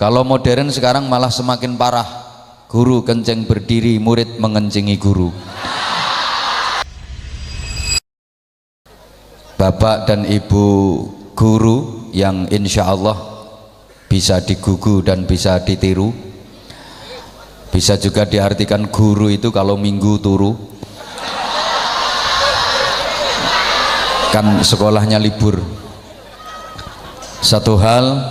Kalau modern sekarang malah semakin parah. Guru kenceng berdiri, murid mengencingi guru. Bapak dan ibu guru yang insya Allah bisa digugu dan bisa ditiru. Bisa juga diartikan guru itu kalau minggu turu, kan sekolahnya libur. Satu hal,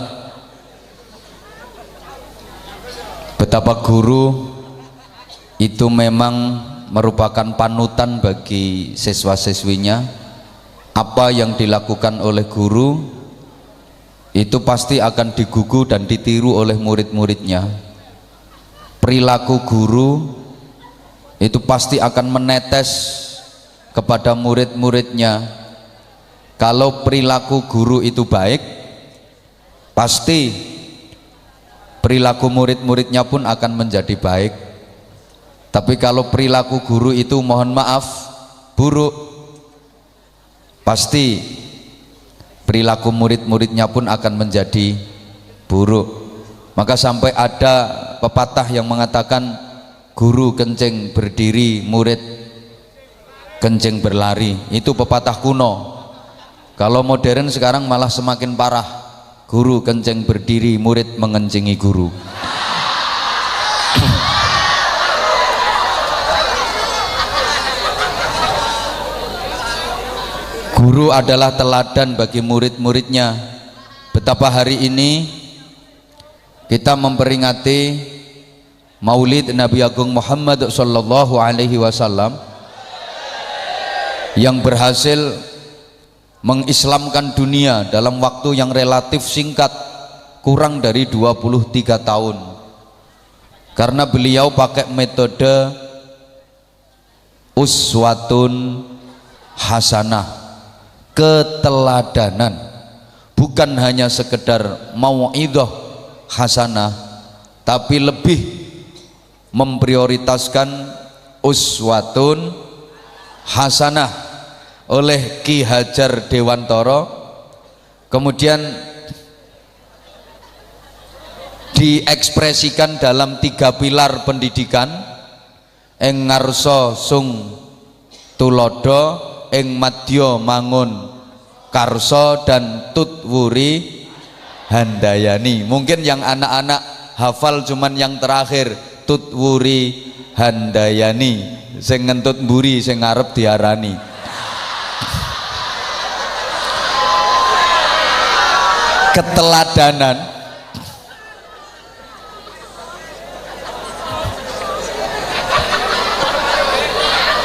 betapa guru itu memang merupakan panutan bagi siswa-siswinya. Apa yang dilakukan oleh guru itu pasti akan digugu dan ditiru oleh murid-muridnya. Perilaku guru itu pasti akan menetes kepada murid-muridnya. Kalau perilaku guru itu baik, pasti perilaku murid-muridnya pun akan menjadi baik. Tapi kalau perilaku guru itu mohon maaf buruk, pasti perilaku murid-muridnya pun akan menjadi buruk. Maka sampai ada pepatah yang mengatakan guru kencing berdiri, murid kencing berlari. Itu pepatah kuno. Kalau modern sekarang malah semakin parah. Guru kencing berdiri, murid mengencingi guru. Guru adalah teladan bagi murid-muridnya. Betapa hari ini kita memperingati Maulid Nabi Agung Muhammad sallallahu alaihi wasallam yang berhasil mengislamkan dunia dalam waktu yang relatif singkat, kurang dari 23 tahun. Karena beliau pakai metode uswatun hasanah, keteladanan, bukan hanya sekedar mau'idhah hasanah, tapi lebih memprioritaskan uswatun hasanah oleh Ki Hajar Dewantara. Kemudian diekspresikan dalam 3 pilar pendidikan, ing ngarsa sung tulodo, ing madya mangun karso, dan tutwuri handayani. Mungkin yang anak-anak hafal cuman yang terakhir, tutwuri handayani, sing ngentut mburi sing ngarep diarani. Keteladanan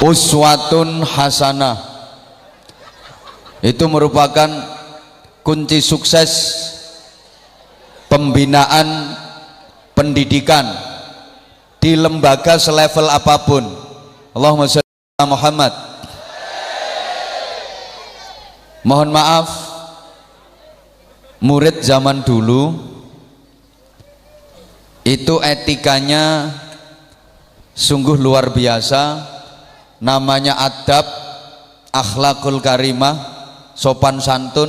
uswatun hasanah itu merupakan kunci sukses pembinaan pendidikan di lembaga selevel apapun. Allahumma sholli ala Muhammad. Mohon maaf, murid zaman dulu itu etikanya sungguh luar biasa. Namanya adab, akhlakul karimah, sopan santun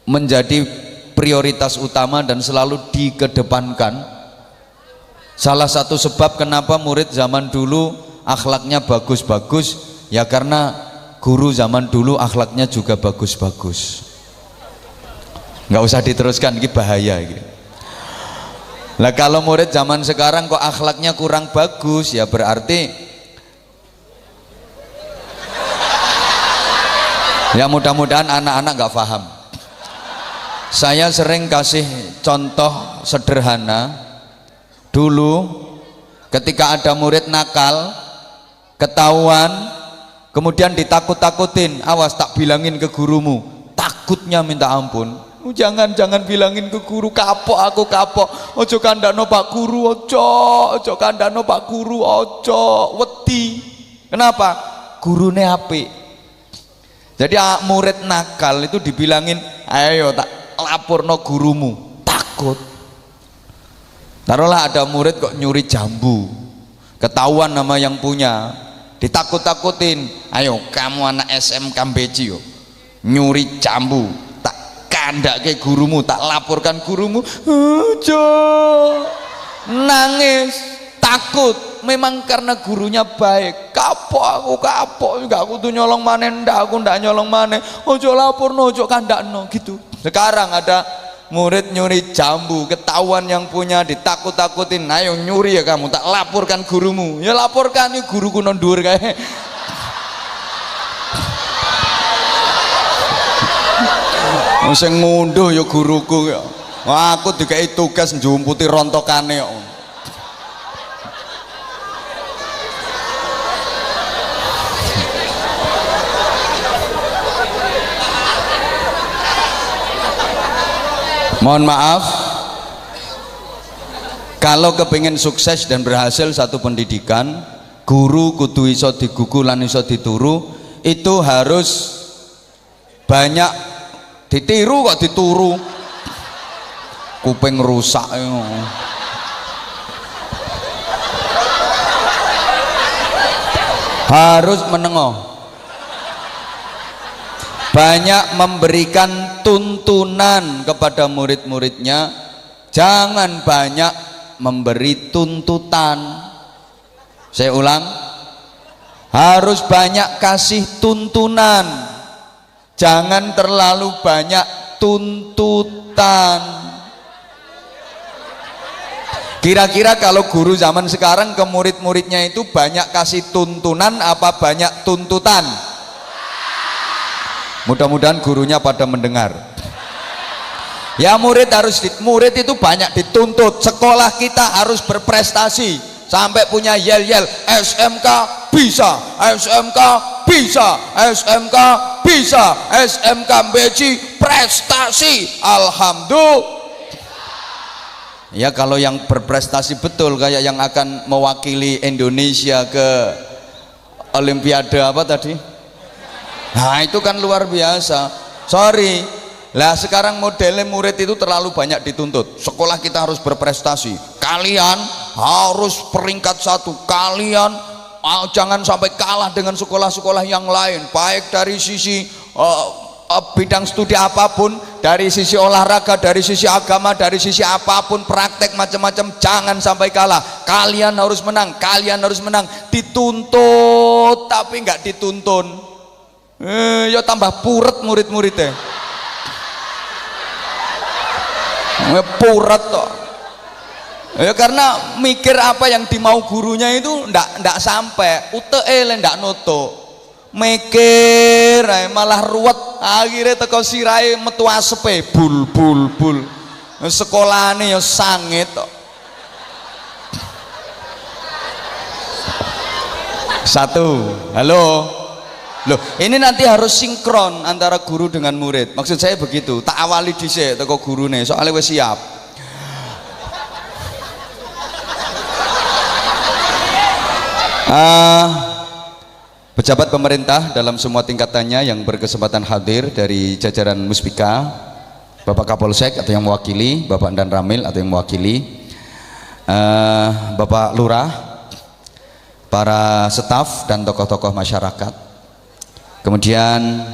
menjadi prioritas utama dan selalu dikedepankan. Salah satu sebab kenapa murid zaman dulu akhlaknya bagus-bagus, ya karena guru zaman dulu akhlaknya juga bagus-bagus. Nggak usah diteruskan, ini bahaya gitu. Lah kalau murid zaman sekarang kok akhlaknya kurang bagus, ya berarti ya mudah-mudahan anak-anak nggak paham. Saya sering kasih contoh sederhana. Dulu ketika ada murid nakal, ketahuan, kemudian ditakut-takutin, awas tak bilangin ke gurumu, takutnya minta ampun. Jangan bilangin ke guru, kapok aku kapok. Ojo kandhano Pak Guru, ojo kandhano Pak Guru, ojo wedi. Kenapa? Gurune apik. Jadi murid nakal itu dibilangin, ayo tak laporno gurumu, takut. Taruhlah ada murid kok nyuri jambu, ketahuan nama yang punya, ditakut-takutin, ayo kamu anak SMK Beji yo, nyuri jambu, tak kandake gurumu, tak laporkan gurumu. Ojo nangis takut, memang karena gurunya baik. Kapok nggak aku tuh nyolong maneh, aku ndak nyolong maneh, ojo lapor ojo kandakno gitu. Sekarang ada murid nyuri jambu, ketahuan yang punya, ditakut-takutin, ayo nyuri ya kamu, tak laporkan gurumu. Ya laporkan, ini guruku nondur kayak sing ngunduh ya guruku ya. Aku dikai tugas njumputi rontokane kok. Mohon maaf, kalau kepingin sukses dan berhasil satu pendidikan, guru kudu iso digugu lan iso dituru, itu harus banyak ditiru kok dituru. Kuping rusak harus menengok, banyak memberikan tuntunan kepada murid-muridnya, jangan banyak memberi tuntutan. Saya ulang, harus banyak kasih tuntunan, jangan terlalu banyak tuntutan. Kira-kira kalau guru zaman sekarang ke murid-muridnya itu banyak kasih tuntunan apa banyak tuntutan? Mudah-mudahan gurunya pada mendengar. Ya murid itu banyak dituntut. Sekolah kita harus berprestasi sampai punya yel-yel SMK bisa, SMK bisa, SMK bisa, SMK beji prestasi. Alhamdulillah. Ya kalau yang berprestasi betul kayak yang akan mewakili Indonesia ke Olimpiade apa tadi? Nah itu kan luar biasa. Sorry lah, sekarang modelnya murid itu terlalu banyak dituntut. Sekolah kita harus berprestasi, kalian harus peringkat 1, kalian jangan sampai kalah dengan sekolah-sekolah yang lain, baik dari sisi bidang studi apapun, dari sisi olahraga, dari sisi agama, dari sisi apapun, praktek macam-macam, jangan sampai kalah. Kalian harus menang, kalian harus menang. Dituntut tapi nggak dituntun. Ya tambah puret murid-muridnya. Puret toh. Ya karena mikir apa yang dimau gurunya itu ndak sampai, UTE ndak nutuk. Mikir malah ruwet, akhirnya teko sirai metu asepe bul. Sekolahane ya sangit toh. Satu, halo. Loh, ini nanti harus sinkron antara guru dengan murid. Maksud saya begitu. Tak awali dhisik teko gurune, soalnya wis siap. Pejabat pemerintah dalam semua tingkatannya yang berkesempatan hadir dari jajaran Muspika, Bapak Kapolsek atau yang mewakili, Bapak Dan Ramil atau yang mewakili, Bapak Lurah, para staf dan tokoh-tokoh masyarakat, kemudian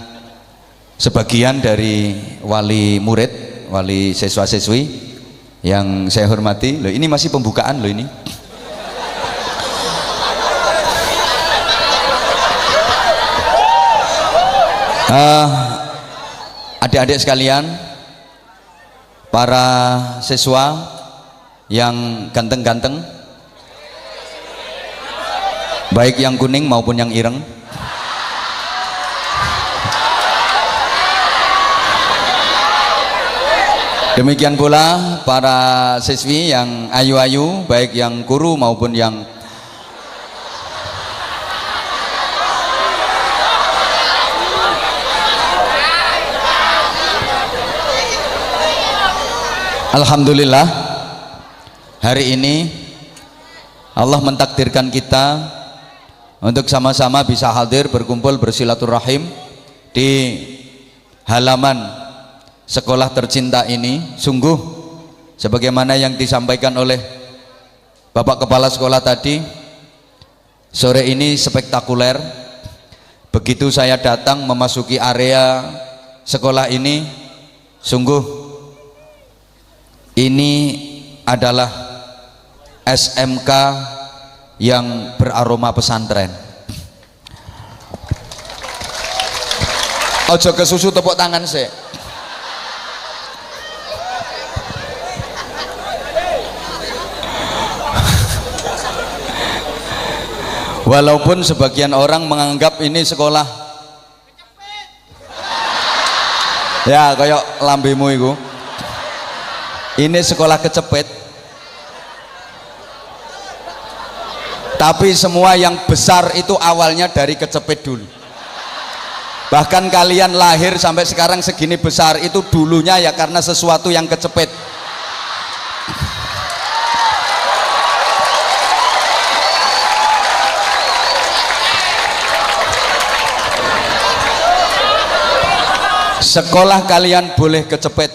sebagian dari wali murid, wali siswa-siswi yang saya hormati. Loh, ini masih pembukaan loh ini. Adik-adik sekalian, para siswa yang ganteng-ganteng, baik yang kuning maupun yang ireng, demikian pula para siswi yang ayu-ayu, baik yang kuru maupun yang alhamdulillah, hari ini Allah mentakdirkan kita untuk sama-sama bisa hadir, berkumpul, bersilaturahim di halaman sekolah tercinta ini. Sungguh sebagaimana yang disampaikan oleh Bapak Kepala Sekolah tadi, sore ini spektakuler. Begitu saya datang memasuki area sekolah ini, Sungguh ini adalah SMK yang beraroma pesantren. Ojo kesusu tepuk tangan sih. Walaupun sebagian orang menganggap ini sekolah ya kayak lambemu itu, ini sekolah kecepet, tapi semua yang besar itu awalnya dari kecepet dulu. Bahkan kalian lahir sampai sekarang segini besar itu dulunya ya karena sesuatu yang kecepet. Sekolah kalian boleh kecepet.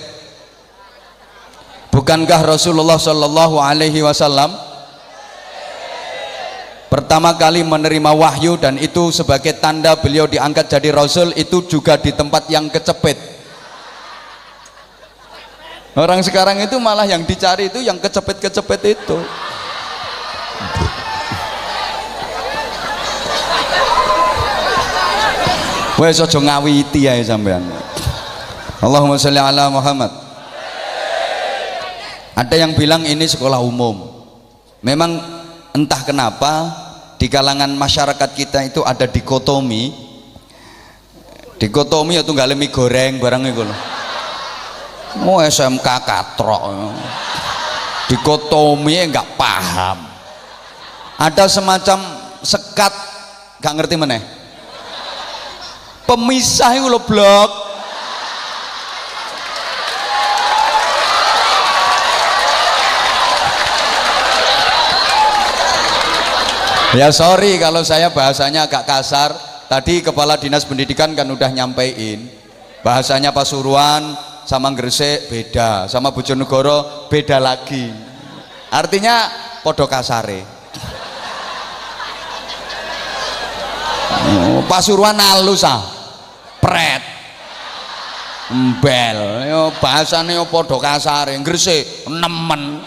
Bukankah Rasulullah Shallallahu Alaihi Wasallam pertama kali menerima wahyu dan itu sebagai tanda beliau diangkat jadi Rasul itu juga di tempat yang kecepet. Orang sekarang itu malah yang dicari itu yang kecepet-kecepet itu. Wes aja ngawiti ae sampean. Allahumma sholli ala Muhammad. Ada yang bilang ini sekolah umum. Memang entah kenapa di kalangan masyarakat kita itu ada dikotomi. Dikotomi itu nggak mie goreng barang itu loh. Mau SMK katrok. Dikotomi nggak paham. Ada semacam sekat, nggak ngerti mana? Pemisah itu loh blok. Ya sorry kalau saya bahasanya agak kasar. Tadi kepala dinas pendidikan kan udah nyampein bahasanya Pasuruan sama Gresik beda, sama Bojonegoro beda lagi, artinya podo kasare. Pasuruan halus pret embel yo bahasane yo podo kasare. Gresik nemen.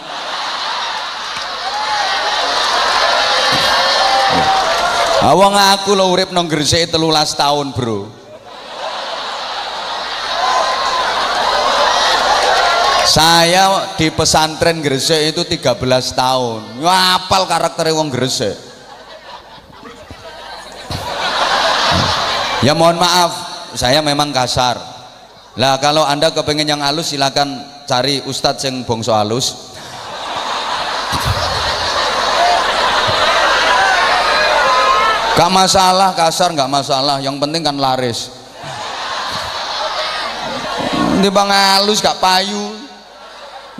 Awang aku lo urip nang Gresik 13 tahun bro. Saya di pesantren Gresik itu 13 tahun. Ngapal karakter wong Gresik. Ya mohon maaf, saya memang kasar. Lah kalau anda kepengen yang halus silakan cari ustadz yang bongso halus. Gak masalah kasar, gak masalah, yang penting kan laris. Ini bang halus gak payu,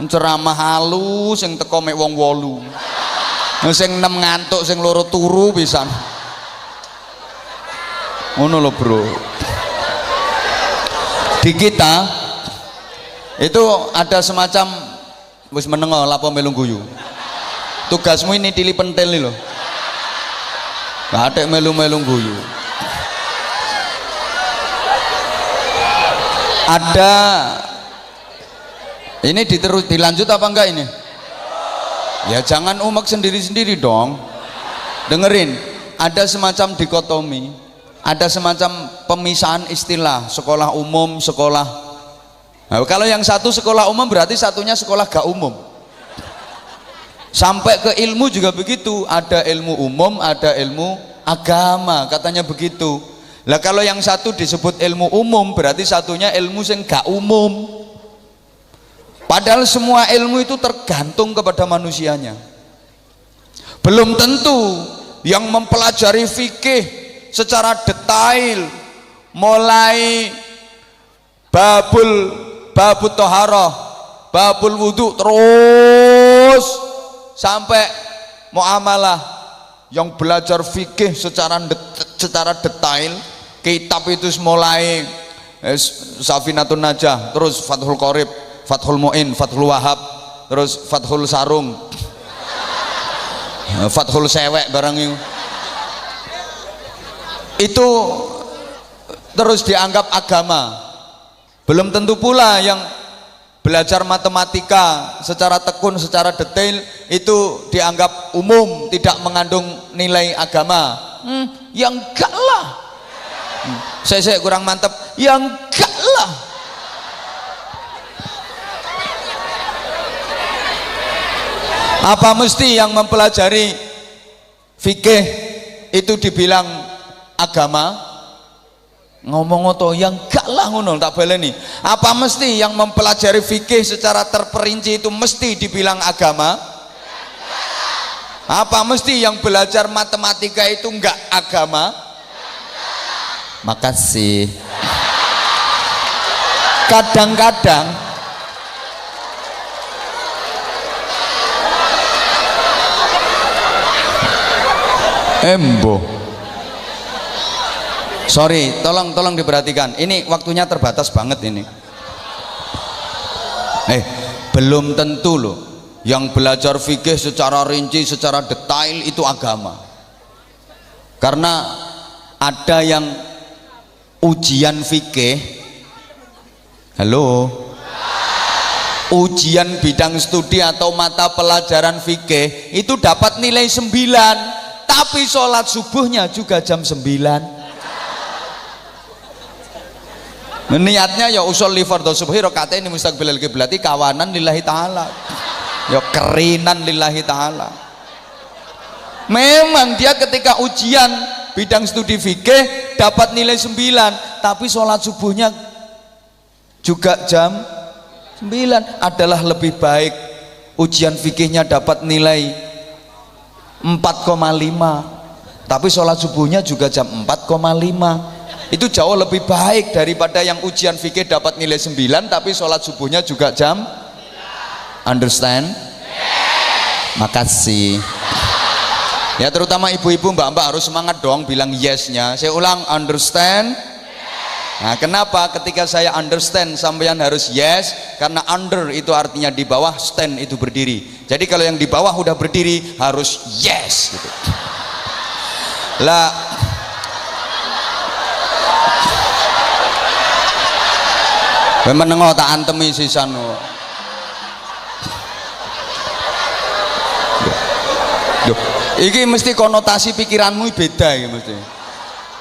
ceramah halus yang teko mek wong 8, sing 6 ngantuk, sing 2 turu pisan. Ngono lho bro. Di kita itu ada semacam wis menengo lapo melu guyu. Tugasmu ini tili pentil nih loh. Gak ada melu-melu guyu. Ada ini diterus dilanjut apa enggak ini? Ya jangan umek sendiri-sendiri dong. Dengerin, ada semacam dikotomi, ada semacam pemisahan istilah sekolah umum, sekolah. Nah, kalau yang satu sekolah umum berarti satunya sekolah gak umum. Sampai ke ilmu juga begitu, ada ilmu umum, ada ilmu agama, katanya begitu. Lah kalau yang satu disebut ilmu umum berarti satunya ilmu yang gak umum. Padahal semua ilmu itu tergantung kepada manusianya. Belum tentu yang mempelajari fikih secara detail mulai babul toharoh, babul wudhu terus sampai muamalah, yang belajar fikih secara detail, kitab itu mulai Safinatun Najah, terus Fathul Qorib, Fathul Mu'in, Fathul Wahab, terus Fathul Sarung, Fathul Sewek barang itu terus dianggap agama. Belum tentu pula yang belajar matematika secara tekun, secara detail itu dianggap umum, tidak mengandung nilai agama. Yang enggak lah. Saya kurang mantap. Yang enggak lah. Apa mesti yang mempelajari fikih itu dibilang agama? Ngomong to yang gak lah ngono, tak baleni. Apa mesti yang mempelajari fikih secara terperinci itu mesti dibilang agama? Apa mesti yang belajar matematika itu enggak agama? Makasih. Kadang-kadang embo. Sorry, tolong diperhatikan. Ini waktunya terbatas banget ini. Belum tentu loh yang belajar fikih secara rinci, secara detail itu agama. Karena ada yang ujian fikih, halo, ujian bidang studi atau mata pelajaran fikih itu dapat nilai 9, tapi sholat subuhnya juga jam 9. Niatnya ya usul li fardhu subhi rakaatain mustaqbilal qiblati kawanan lillahi taala. Ya kerinan lillahi taala. Memang dia ketika ujian bidang studi fikih dapat nilai 9, tapi sholat subuhnya juga jam 9. Adalah lebih baik ujian fikihnya dapat nilai 4,5, tapi sholat subuhnya juga jam 4,5. Itu jauh lebih baik daripada yang ujian fikih dapat nilai 9 tapi sholat subuhnya juga jam. Understand? Makasih. Ya terutama ibu-ibu, mbak-mbak harus semangat dong bilang yes-nya. Saya ulang, understand? Nah kenapa ketika saya understand sampean harus yes? Karena under itu artinya di bawah, stand itu berdiri. Jadi kalau yang di bawah udah berdiri harus yes gitu. Lah menengok tak antemi sisan. Iki mesti konotasi pikiranmu beda ya mesti.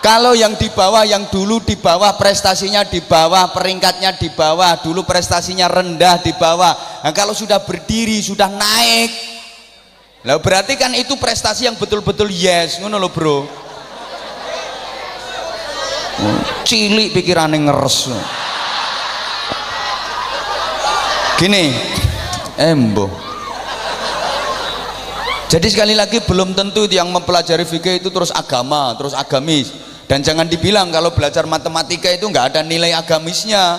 Kalau yang di bawah, yang dulu di bawah, prestasinya di bawah, peringkatnya di bawah, dulu prestasinya rendah di bawah. Nah, kalau sudah berdiri, sudah naik, lah berarti kan itu prestasi yang betul-betul yes, ngono lho bro. Cilik pikirannya ngeres. Gini, embo. Jadi sekali lagi belum tentu yang mempelajari fikih itu terus agama, terus agamis. Dan jangan dibilang kalau belajar matematika itu nggak ada nilai agamisnya.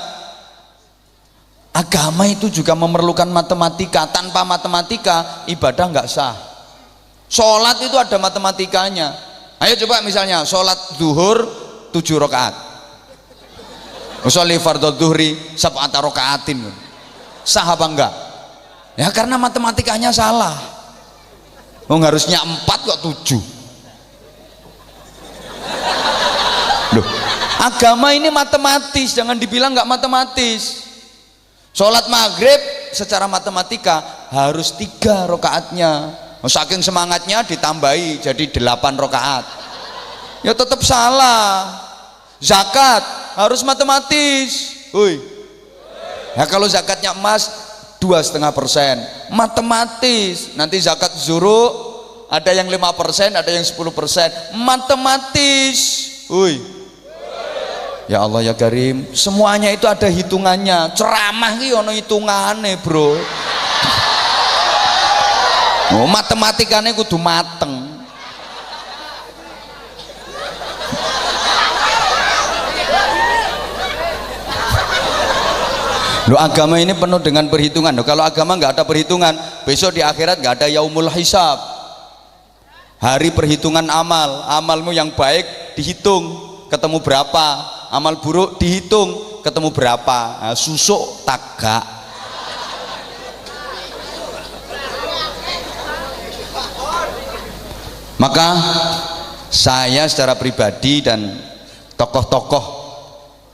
Agama itu juga memerlukan matematika. Tanpa matematika ibadah nggak sah. Sholat itu ada matematikanya. Ayo coba misalnya sholat zuhur 7 rakaat. Usolli fardhu dzuhri sab'ata rakaatin. Sah apa enggak? Ya karena matematikanya salah. Harusnya 4 kok 7. Loh, agama ini matematis, jangan dibilang enggak matematis. Sholat maghrib secara matematika harus 3 rakaatnya. Saking semangatnya ditambahi jadi 8 rakaat. Ya tetap salah. Zakat harus matematis. Ya kalau zakatnya emas 2,5%, matematis. Nanti zakat zuru ada yang 5%, ada yang 10%, matematis. Ya Allah ya Karim, semuanya itu ada hitungannya. Ceramah ki ono hitungane bro. Matematikane kudu mateng. Loh, agama ini penuh dengan perhitungan. Loh, kalau agama nggak ada perhitungan, besok di akhirat nggak ada yaumul hisab, hari perhitungan amal. Amalmu yang baik dihitung ketemu berapa, amal buruk dihitung ketemu berapa. Nah, susuk tagak. Maka saya secara pribadi dan tokoh-tokoh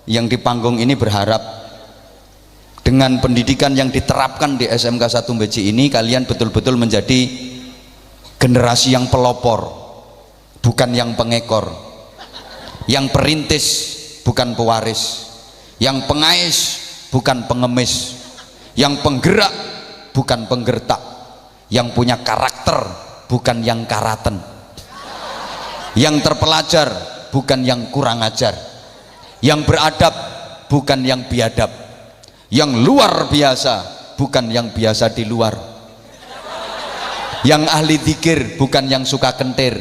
yang di panggung ini berharap Dengan pendidikan yang diterapkan di SMK 1 Beji ini, kalian betul-betul menjadi generasi yang pelopor, bukan yang pengekor, yang perintis bukan pewaris, yang pengais bukan pengemis, yang penggerak bukan penggertak, yang punya karakter bukan yang karaten, yang terpelajar bukan yang kurang ajar, yang beradab bukan yang biadab, yang luar biasa bukan yang biasa di luar, yang ahli zikir bukan yang suka kentir,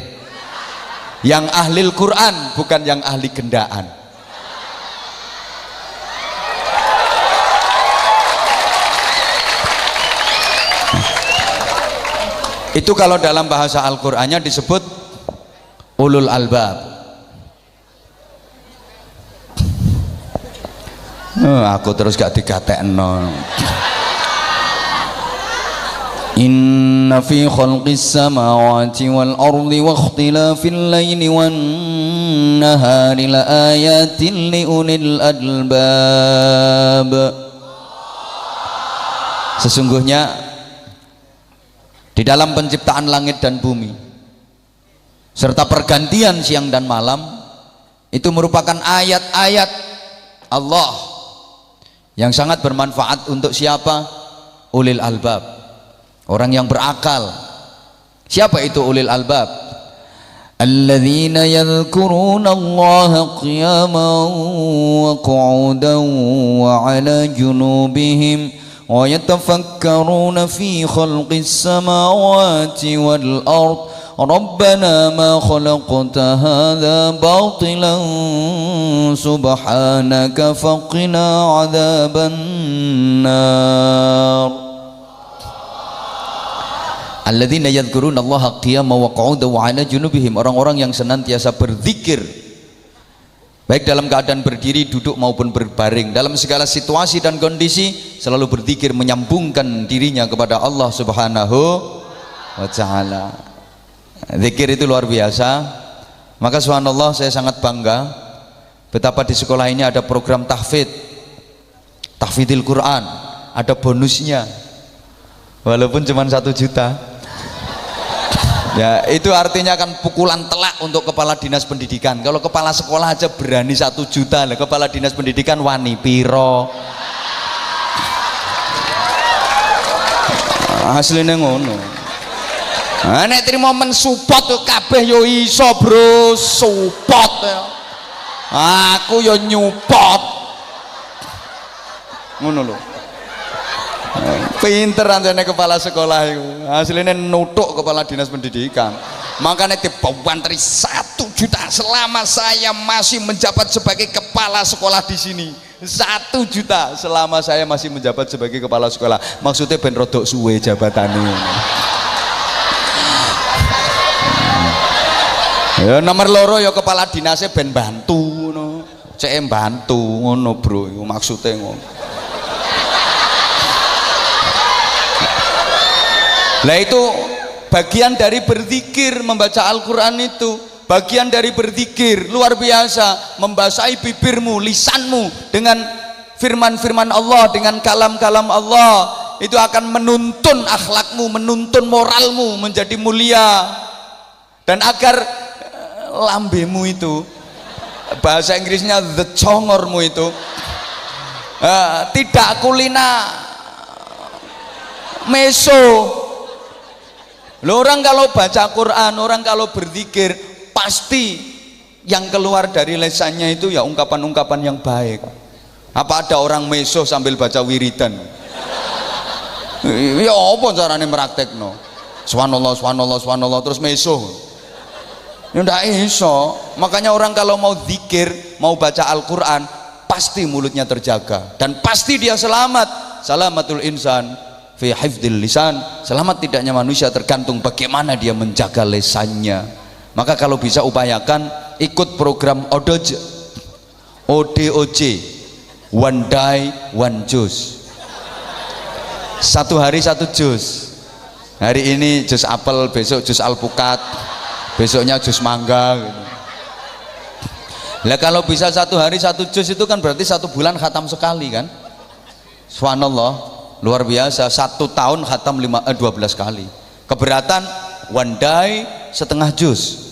yang ahli Quran bukan yang ahli gendaan. Itu kalau dalam bahasa Al-Qur'annya disebut ulul albab. Aku terus gak digatekno. Inna fi khalqis samawati wal ardi wa ikhtilafil laili wan nahari la ayatin li ulil albab. Sesungguhnya di dalam penciptaan langit dan bumi serta pergantian siang dan malam itu merupakan ayat-ayat Allah yang sangat bermanfaat untuk siapa? Ulil albab, orang yang berakal. Siapa itu ulil albab? Alladzina yadhkuruna Allaha qiyaman wa qu'udan wa 'ala junubihim wa yatafakkaruna fi khalqis samawati wal ard rabbana ma khalaqta hadza batilan subhanaka faqina adzaban nar. Alladzina yadhkuruna Allaha qiyaman wa qu'udan wa 'ala junubihim, orang-orang yang senantiasa berzikir baik dalam keadaan berdiri, duduk maupun berbaring, dalam segala situasi dan kondisi selalu berzikir, menyambungkan dirinya kepada Allah Subhanahu wa ta'ala. Zikir itu luar biasa. Maka subhanallah, saya sangat bangga betapa di sekolah ini ada program tahfidil Quran, ada bonusnya walaupun cuma 1 juta. Ya, itu artinya kan pukulan telak untuk kepala dinas pendidikan. Kalau kepala sekolah aja berani 1 juta, lah kepala dinas pendidikan wani piro. Asline ngono. Nek trimo mensupport yo kabeh yo iso, Bro, support ya. Aku yo nyupport. Ngono lho. Pinter anjane kepala sekolah itu, hasilnya nutuk kepala dinas pendidikan. Makanya dibawantri 1 juta selama saya masih menjabat sebagai kepala sekolah di sini. 1 juta selama saya masih menjabat sebagai kepala sekolah. Maksudnya ben rodok suwe jabatannya. Ya nomor loro ya kepala dinasnya ben bantu ngono. Cek bantu ngono, Bro, iku maksude ngono. Lah itu bagian dari berzikir, membaca Al-Quran itu bagian dari berzikir, luar biasa. Membasahi bibirmu, lisanmu dengan firman-firman Allah, dengan kalam-kalam Allah, itu akan menuntun akhlakmu, menuntun moralmu menjadi mulia. Dan agar lambemu itu, bahasa Inggrisnya the congormu itu, tidak kulina meso. Loh, orang kalau baca Quran, orang kalau berzikir, pasti yang keluar dari lesannya itu ya ungkapan-ungkapan yang baik. Apa ada orang meso sambil baca wiridan? Ya apa caranya meraktekno? Subhanallah, subhanallah, subhanallah terus meso. Ya ndak iso. Makanya orang kalau mau zikir, mau baca Al-Quran, pasti mulutnya terjaga dan pasti dia selamat. Salamatul insan fi hifdzil lisan, selamat tidaknya manusia tergantung bagaimana dia menjaga lesannya. Maka kalau bisa upayakan ikut program ODOJ, One Day One Juice. 1 hari 1 jus. Hari ini jus apel, besok jus alpukat, besoknya jus mangga gitu. Lah kalau bisa 1 hari 1 jus itu kan berarti 1 bulan khatam sekali kan. Subhanallah, luar biasa. 1 tahun khatam 12 kali. Keberatan one day setengah juz.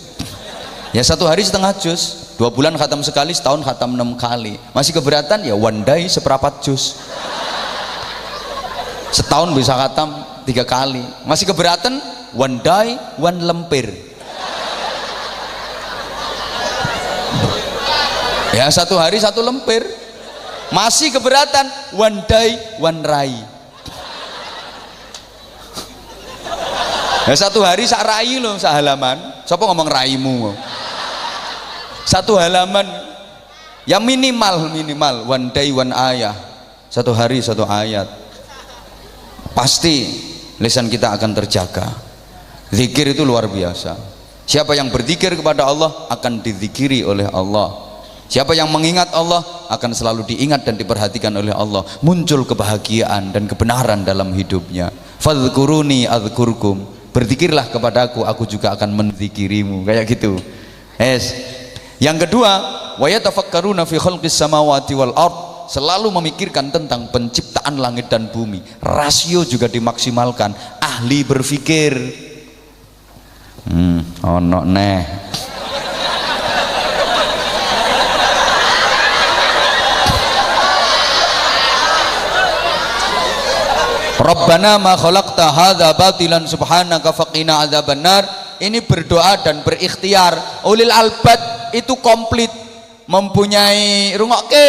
Ya 1 hari setengah juz, 2 bulan khatam sekali, setahun khatam 6 kali. Masih keberatan ya one day seperempat juz. Setahun bisa khatam 3 kali. Masih keberatan one day one lempir. Ya 1 hari 1 lempir. Masih keberatan one day one rai. Ya 1 hari sak rai loh, sak halaman. Siapa ngomong raimu? 1 halaman. Ya minimal one day one ayah. 1 hari 1 ayat. Pasti lisan kita akan terjaga. Zikir itu luar biasa. Siapa yang berzikir kepada Allah akan dizikiri oleh Allah. Siapa yang mengingat Allah akan selalu diingat dan diperhatikan oleh Allah. Muncul kebahagiaan dan kebenaran dalam hidupnya. Fadhkuruni adzkurkum. Berzikirlah kepadaku, aku juga akan menzikirimu. Kayak gitu. Yang kedua, wa yatafakkaruna fi khalqis samawati wal ard. Selalu memikirkan tentang penciptaan langit dan bumi. Rasio juga dimaksimalkan. Ahli berpikir. Ono neh. Rabbana ma khalaqta hadza batilan subhanaka faqina adzabannar. Ini berdoa dan berikhtiar. Ulil albab itu komplit, mempunyai rungokke.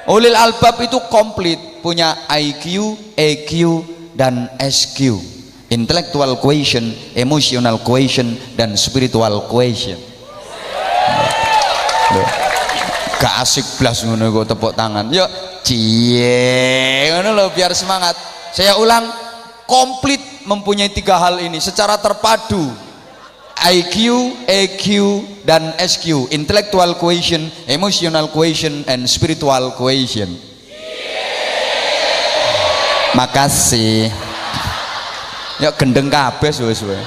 Ulil albab itu komplit, punya IQ, EQ dan SQ. Intellectual quotient, emotional quotient dan spiritual quotient. Gak asik blas ngono kok tepuk tangan. Yuk cie ngono lho biar semangat. Saya ulang, komplit mempunyai 3 hal ini secara terpadu. IQ, EQ dan SQ. Intellectual quotient, emotional quotient and spiritual quotient. Makasih. Ya gendeng kabeh suwe-suwe.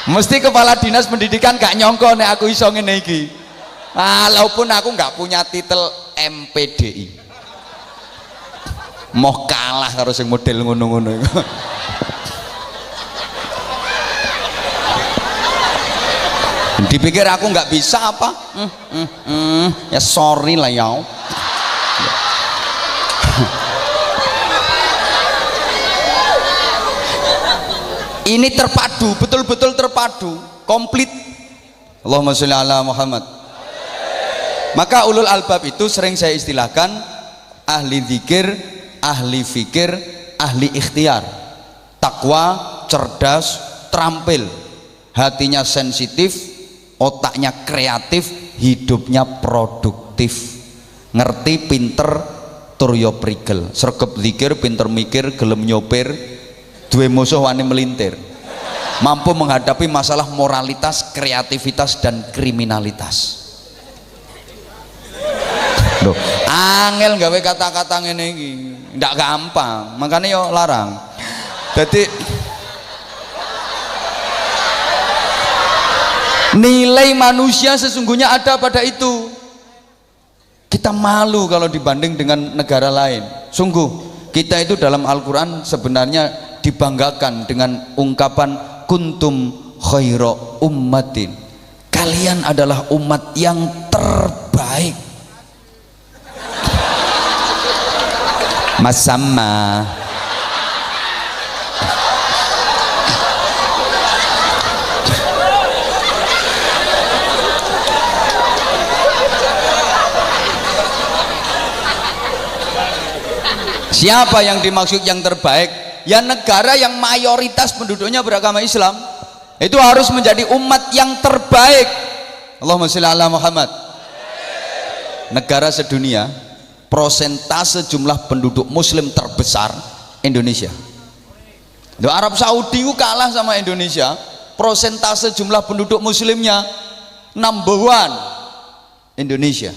Mesti kepala dinas pendidikan gak nyongko nek aku iso ngene iki. Walaupun aku nggak punya titel MPDI, mau kalah karo sing model ngono-ngono iku. Dipikir aku nggak bisa apa? Ya sorry lah ya. Ini terpadu, betul-betul terpadu, komplit. Allahumma sholli ala Muhammad. Maka ulul albab itu sering saya istilahkan ahli zikir, ahli fikir, ahli ikhtiar. Takwa, cerdas, terampil, hatinya sensitif, otaknya kreatif, hidupnya produktif. Ngerti, pinter, tur yo prigel. Sregep zikir, pinter mikir, gelem nyopir, duwe musuh wani melintir. Mampu menghadapi masalah moralitas, kreativitas dan kriminalitas. Loh, angel gawe kata-kata ngene iki, ndak gampang, makanya yo larang. Jadi nilai manusia sesungguhnya ada pada itu. Kita malu kalau dibanding dengan negara lain. Sungguh, kita itu dalam Al-Quran sebenarnya dibanggakan dengan ungkapan kuntum khaira ummatin. Kalian adalah umat yang terbaik. Masama. Siapa yang dimaksud yang terbaik? Ya negara yang mayoritas penduduknya beragama Islam. Itu harus menjadi umat yang terbaik. Allahumma sholli ala Muhammad. Negara sedunia prosentase jumlah penduduk muslim terbesar Indonesia. Di Arab Saudi itu kalah sama Indonesia, prosentase jumlah penduduk muslimnya number 1 Indonesia.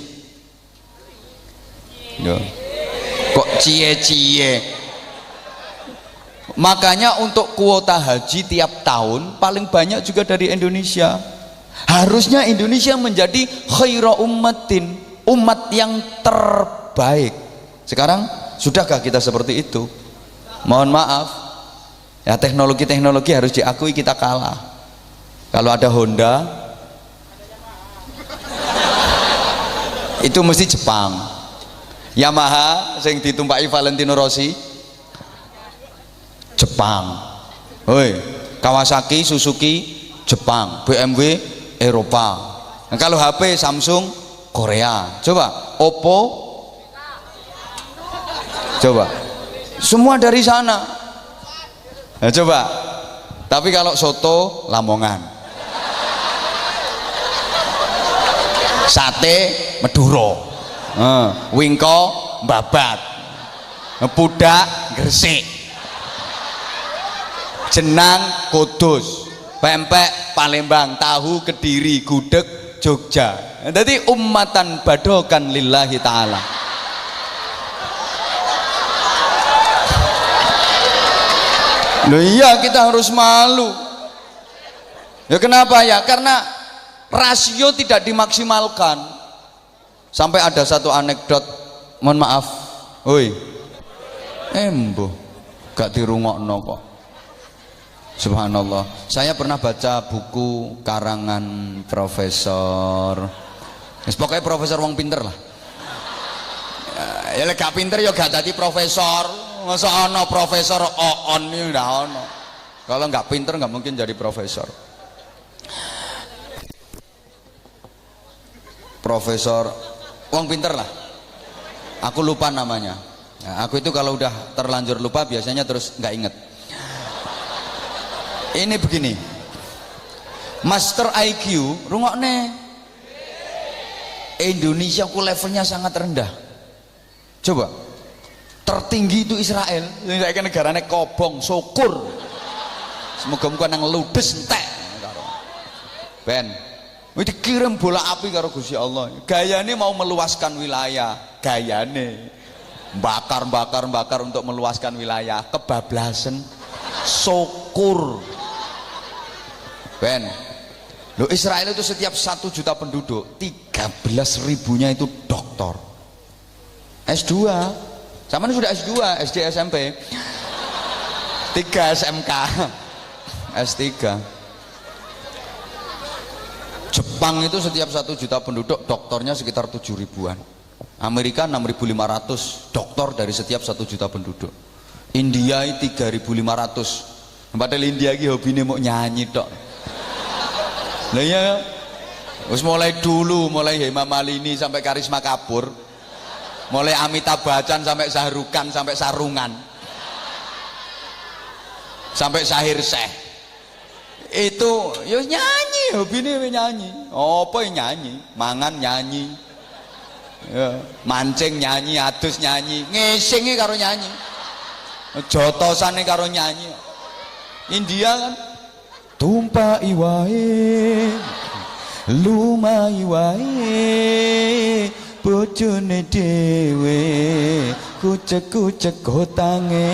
Kok cie-cie. Makanya untuk kuota haji tiap tahun paling banyak juga dari Indonesia. Harusnya Indonesia menjadi khaira ummatin, umat yang terbaik. Sekarang Sudahkah kita seperti itu? Mohon maaf ya, teknologi harus diakui kita kalah. Kalau ada Honda itu mesti Jepang. Yamaha yang ditumpaki Valentino Rossi Jepang. Hoi, Kawasaki, Suzuki Jepang, BMW Eropa. Nah, kalau HP Samsung Korea. Coba Oppo, coba semua dari sana. Nah, coba. Tapi kalau soto Lamongan, sate Madura, wingko Babat, pudak Gresik, jenang Kudus, pempek Palembang, tahu Kediri, gudeg Jogja. Jadi ummatan badokan lillahi ta'ala. Loh iya, kita harus malu. Ya kenapa ya? Karena rasio tidak dimaksimalkan. Sampai ada satu anekdot, mohon maaf, woi embo gak dirungokno kok. Subhanallah, saya pernah baca buku karangan Profesor, pokoknya Profesor wong pinter lah. Ya gak pinter ya gak jadi profesor. Masa ono Profesor Oon ini nggak ono. Kalau nggak pinter nggak mungkin jadi profesor. Profesor wong pinter lah. Aku lupa namanya. Nah, aku itu kalau udah terlanjur lupa biasanya terus nggak inget. Ini begini, Master IQ, rungokne, Indonesia ku levelnya sangat rendah. Coba, tertinggi itu Israel, ini kan negaranya kobong, syukur. Semoga-moga nang ludes entek. Ben, ini dikirim bola api karo Gusti Allah. Gayane mau meluaskan wilayah, gayane bakar untuk meluaskan wilayah, kebablasan, syukur. Ben, lo Israel itu setiap 1 juta penduduk 13.000-nya itu doktor S2, sama ini sudah S2, SD, SMP 3 SMK S3. Jepang itu setiap 1 juta penduduk doktornya sekitar 7.000-an. Amerika 6.500 doktor dari setiap 1 juta penduduk. India 3.500. Padahal India ini hobinya mau nyanyi tok. Nah iya, terus mulai dulu, mulai Hema Malini sampai Karisma Kapoor, mulai Amitabh Bachchan sampai Shahrukan sampai Sarungan, sampai Syahir Sheikh, itu ya nyanyi, hobinya nyanyi. Apa yang nyanyi? Mangan nyanyi, ya, mancing nyanyi, adus nyanyi, ngesingi karo nyanyi, jotosane karo nyanyi. India kan tumpai wae lumai wae bojone dhewe kucek-kucek gotange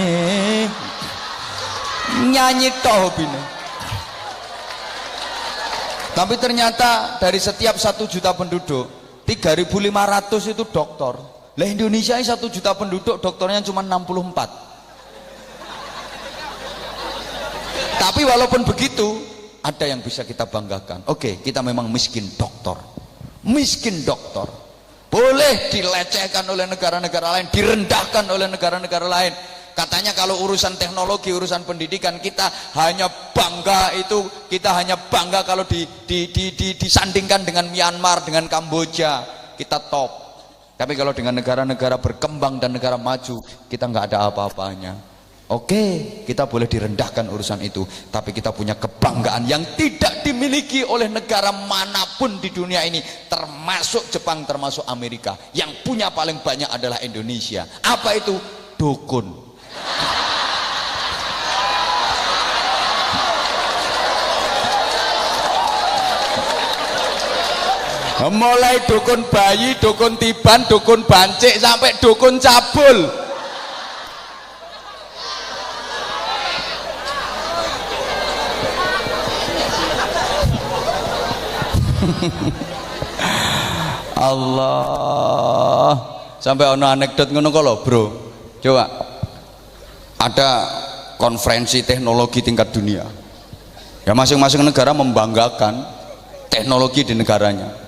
nyanyi tok hobine. Tapi ternyata dari setiap 1 juta penduduk 3.500 itu dokter. Lah Indonesia ini 1 juta penduduk dokternya cuma 64. Tapi walaupun begitu ada yang bisa kita banggakan. Oke, kita memang miskin dokter, boleh dilecehkan oleh negara-negara lain, direndahkan oleh negara-negara lain. Katanya kalau urusan teknologi, urusan pendidikan kita hanya bangga kalau disandingkan dengan Myanmar, dengan Kamboja, kita top. Tapi kalau dengan negara-negara berkembang dan negara maju, kita nggak ada apa-apanya. Oke, kita boleh direndahkan urusan itu, tapi kita punya kebanggaan yang tidak dimiliki oleh negara manapun di dunia ini, termasuk Jepang, termasuk Amerika. Yang punya paling banyak adalah Indonesia. Apa itu? Dukun. Mulai dukun bayi, dukun tiban, dukun bancik, sampai dukun cabul. Allah, sampai ono anekdot ngono kok lho, Bro. coba ada konferensi teknologi tingkat dunia ya, masing-masing negara membanggakan teknologi di negaranya.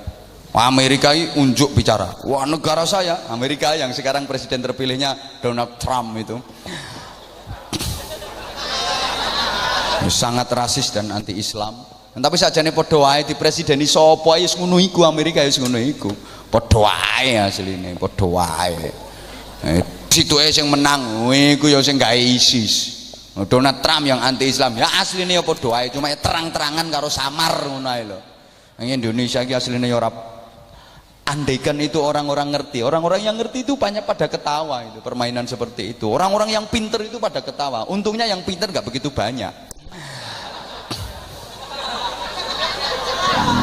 Amerika unjuk bicara, wah negara saya, Amerika yang sekarang presiden terpilihnya Donald Trump itu sangat rasis dan anti Islam. Tapi sajane padha wae di presideni sapa wis ngono iku, Amerika wis ngono iku. Padha wae asline, padha wae. Situe sing menang iku ya sing gawe ISIS. Donald Trump yang anti Islam ya asline ya padha wae, cuma terang-terangan karo samar ngono ae lho. Nang Indonesia iki asline ya ora. Andaikan itu orang-orang ngerti, orang-orang yang ngerti itu banyak pada ketawa itu permainan seperti itu. Orang-orang yang pinter itu pada ketawa. Untungnya yang pinter nggak begitu banyak.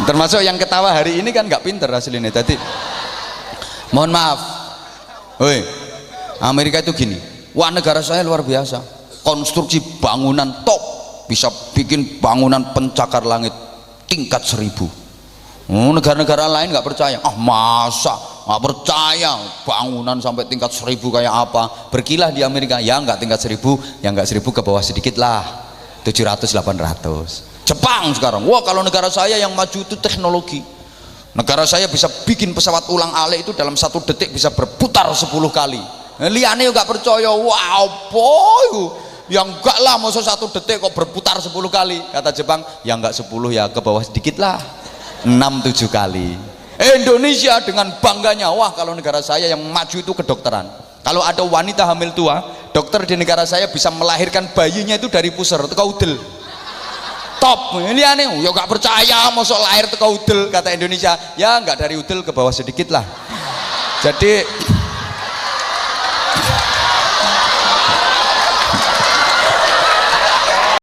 Termasuk yang ketawa hari ini kan nggak pinter aslinya. Tadi, mohon maaf, woi, Amerika itu gini, wah negara saya luar biasa, konstruksi bangunan top, bisa bikin bangunan pencakar langit tingkat 1000. Negara-negara lain nggak percaya, masa nggak percaya bangunan sampai tingkat 1000 kayak apa? Berkilah di Amerika, ya nggak tingkat 1000, ya nggak 1000 ke bawah sedikit lah, 700-800. Jepang sekarang, wah kalau negara saya yang maju itu teknologi, negara saya bisa bikin pesawat ulang alik itu dalam 1 detik bisa berputar 10 kali. Liane nggak percaya, wow boy, yang enggak lah, masa 1 detik kok berputar 10 kali. Kata Jepang, ya enggak 10, ya ke bawah sedikit lah, 6-7 kali. Indonesia dengan bangganya, wah kalau negara saya yang maju itu kedokteran, kalau ada wanita hamil tua, dokter di negara saya bisa melahirkan bayinya itu dari pusar atau kaudel. Top, ini aneh, ya gak percaya masuk lahir teko udel. Kata Indonesia, ya nggak dari udel ke bawah sedikit lah. Jadi